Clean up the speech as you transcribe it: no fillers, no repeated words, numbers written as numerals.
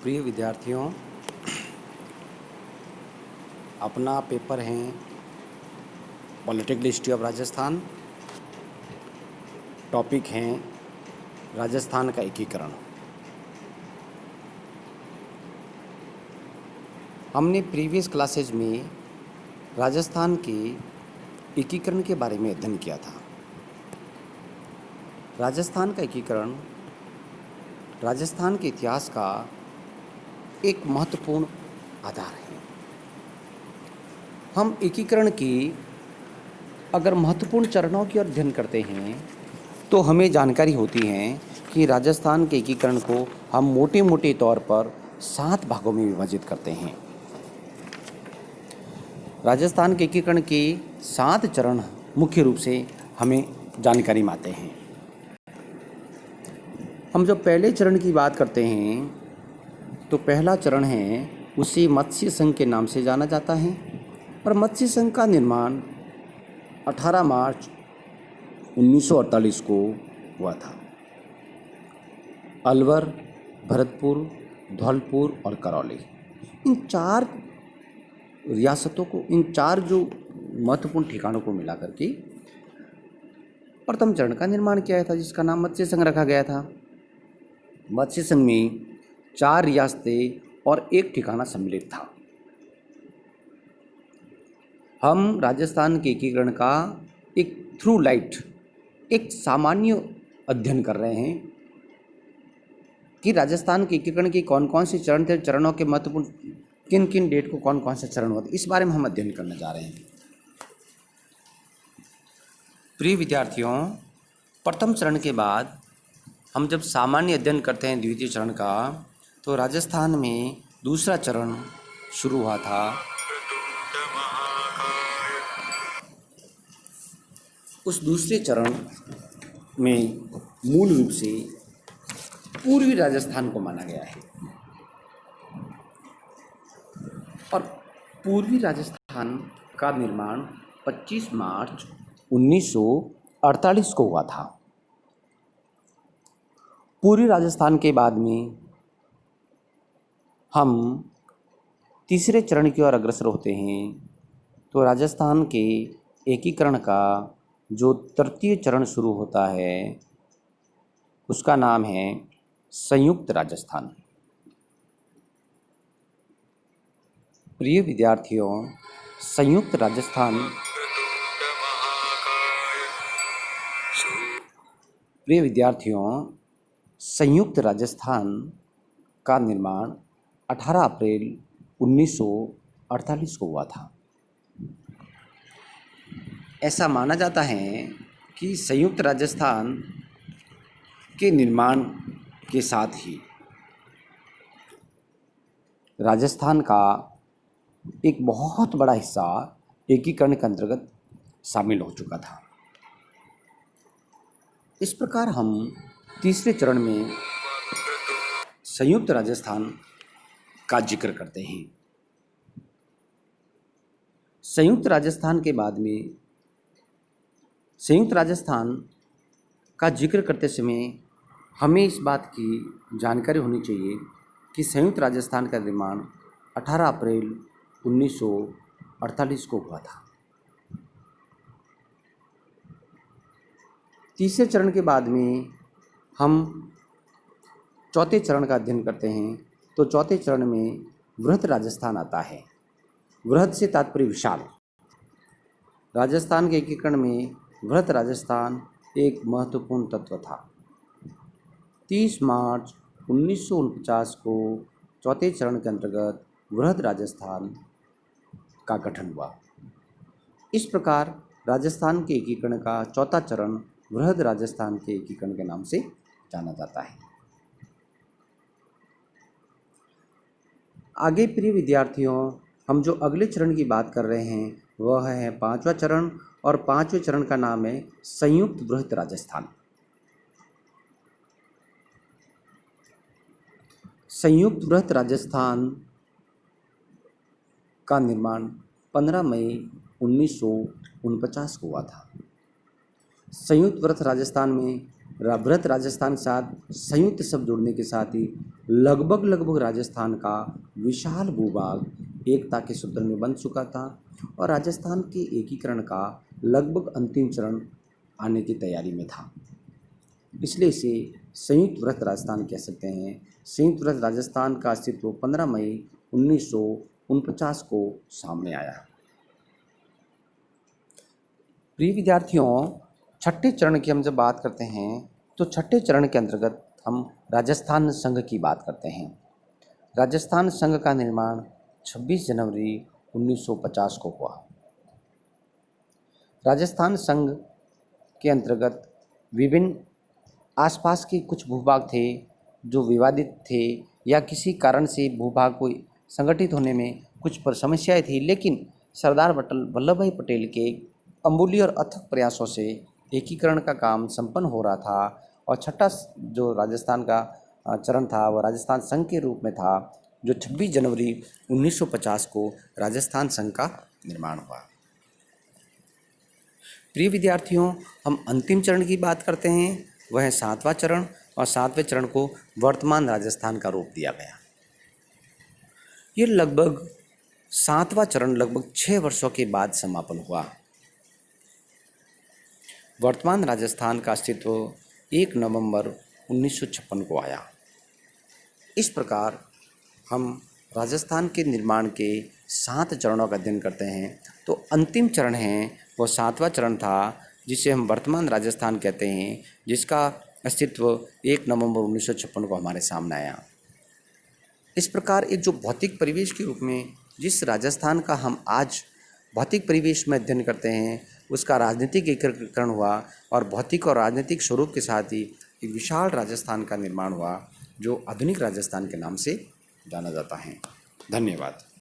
प्रिय विद्यार्थियों, अपना पेपर है political history of Rajasthan. Topic हैं राजस्थान का एकीकरण। हमने प्रीवियस क्लासेज में राजस्थान के एकीकरण के बारे में अध्ययन किया था। राजस्थान का एकीकरण राजस्थान के इतिहास का एक महत्वपूर्ण आधार है। हम एकीकरण की अगर महत्वपूर्ण चरणों की ओर अध्ययन करते हैं तो हमें जानकारी होती है कि राजस्थान के एकीकरण को हम मोटे मोटे तौर पर 7 भागों में विभाजित करते हैं। राजस्थान के एकीकरण के 7 चरण मुख्य रूप से हमें जानकारी में आते हैं। हम जब पहले चरण की बात करते हैं तो पहला चरण है उसे मत्स्य संघ के नाम से जाना जाता है और मत्स्य संघ का निर्माण 18 मार्च 1948 को हुआ था। अलवर, भरतपुर, धौलपुर और करौली, इन 4 रियासतों को, इन 4 जो महत्वपूर्ण ठिकानों को मिला करके प्रथम चरण का निर्माण किया था, जिसका नाम मत्स्य संघ रखा गया था। मत्स्य संघ में 4 रियासतें और 1 ठिकाना सम्मिलित था। हम राजस्थान के एकीकरण का एक थ्रू लाइट, एक सामान्य अध्ययन कर रहे हैं कि राजस्थान के एकीकरण के कौन कौन से चरण थे, चरणों के महत्वपूर्ण किन किन डेट को कौन कौन से चरण होते, इस बारे में हम अध्ययन करने जा रहे हैं। प्रिय विद्यार्थियों, प्रथम चरण के बाद हम जब सामान्य अध्ययन करते हैं द्वितीय चरण का, तो राजस्थान में दूसरा चरण शुरू हुआ था। उस दूसरे चरण में मूल रूप से पूर्वी राजस्थान को माना गया है और पूर्वी राजस्थान का निर्माण 25 मार्च 1948 को हुआ था। पूर्वी राजस्थान के बाद में हम तीसरे चरण की ओर अग्रसर होते हैं। तो राजस्थान के एकीकरण का जो तृतीय चरण शुरू होता है उसका नाम है संयुक्त राजस्थान। प्रिय विद्यार्थियों, संयुक्त राजस्थान संयुक्त राजस्थान का निर्माण 18 अप्रैल 1948 को हुआ था। ऐसा माना जाता है कि संयुक्त राजस्थान के निर्माण के साथ ही राजस्थान का एक बहुत बड़ा हिस्सा एकीकरण के अंतर्गत शामिल हो चुका था। इस प्रकार हम तीसरे चरण में संयुक्त राजस्थान का जिक्र करते हैं। संयुक्त राजस्थान के बाद में संयुक्त राजस्थान का जिक्र करते समय हमें इस बात की जानकारी होनी चाहिए कि संयुक्त राजस्थान का निर्माण 18 अप्रैल 1948 को हुआ था। तीसरे चरण के बाद में हम चौथे चरण का अध्ययन करते हैं। तो चौथे चरण में वृहत राजस्थान आता है। वृहत से तात्पर्य विशाल। राजस्थान के एकीकरण में वृहत राजस्थान एक महत्वपूर्ण तत्व था। 30 मार्च 1949 को चौथे चरण के अंतर्गत वृहत राजस्थान का गठन हुआ। इस प्रकार राजस्थान के एकीकरण का चौथा चरण वृहत राजस्थान के एकीकरण के नाम से जाना जाता है। आगे प्रिय विद्यार्थियों, हम जो अगले चरण की बात कर रहे हैं वह है 5वां चरण, और 5वें चरण का नाम है संयुक्त वृहत राजस्थान। संयुक्त वृहत राजस्थान का निर्माण 15 मई 1949 को हुआ था। संयुक्त वृहत राजस्थान में वृहत राजस्थान के साथ संयुक्त शब्द जोड़ने के साथ ही लगभग राजस्थान का विशाल भूभाग एकता के सूत्र में बंध चुका था और राजस्थान के एकीकरण का लगभग अंतिम चरण आने की तैयारी में था। इसलिए इसे संयुक्त वृहत राजस्थान कह सकते हैं। संयुक्त वृहत राजस्थान का अस्तित्व 15 मई 1949 को सामने आया। प्रिय विद्यार्थियों, छठे चरण की हम जब बात करते हैं तो छठे चरण के अंतर्गत हम राजस्थान संघ की बात करते हैं। राजस्थान संघ का निर्माण 26 जनवरी 1950 को हुआ। राजस्थान संघ के अंतर्गत विभिन्न आसपास के कुछ भूभाग थे जो विवादित थे या किसी कारण से भूभाग को संगठित होने में कुछ समस्याएं थी, लेकिन सरदार वल्लभ भाई पटेल के अमूल्य और अथक प्रयासों से एकीकरण का काम संपन्न हो रहा था और छठा जो राजस्थान का चरण था वह राजस्थान संघ के रूप में था, जो 26 जनवरी 1950 को राजस्थान संघ का निर्माण हुआ। प्रिय विद्यार्थियों, हम अंतिम चरण की बात करते हैं, वह है 7वां चरण और 7वें चरण को वर्तमान राजस्थान का रूप दिया गया। ये लगभग 7वां चरण लगभग 6 वर्षों के बाद समापन हुआ। वर्तमान राजस्थान का अस्तित्व 1 नवंबर 1956 को आया। इस प्रकार हम राजस्थान के निर्माण के 7 चरणों का अध्ययन करते हैं। तो अंतिम चरण है वो 7वां चरण था, जिसे हम वर्तमान राजस्थान कहते हैं, जिसका अस्तित्व 1 नवंबर 1956 को हमारे सामने आया। इस प्रकार एक जो भौतिक परिवेश के रूप में जिस राजस्थान का हम आज भौतिक परिवेश में अध्ययन करते हैं, उसका राजनीतिक एकीकरण हुआ और भौतिक और राजनीतिक स्वरूप के साथ ही एक विशाल राजस्थान का निर्माण हुआ, जो आधुनिक राजस्थान के नाम से जाना जाता है। धन्यवाद।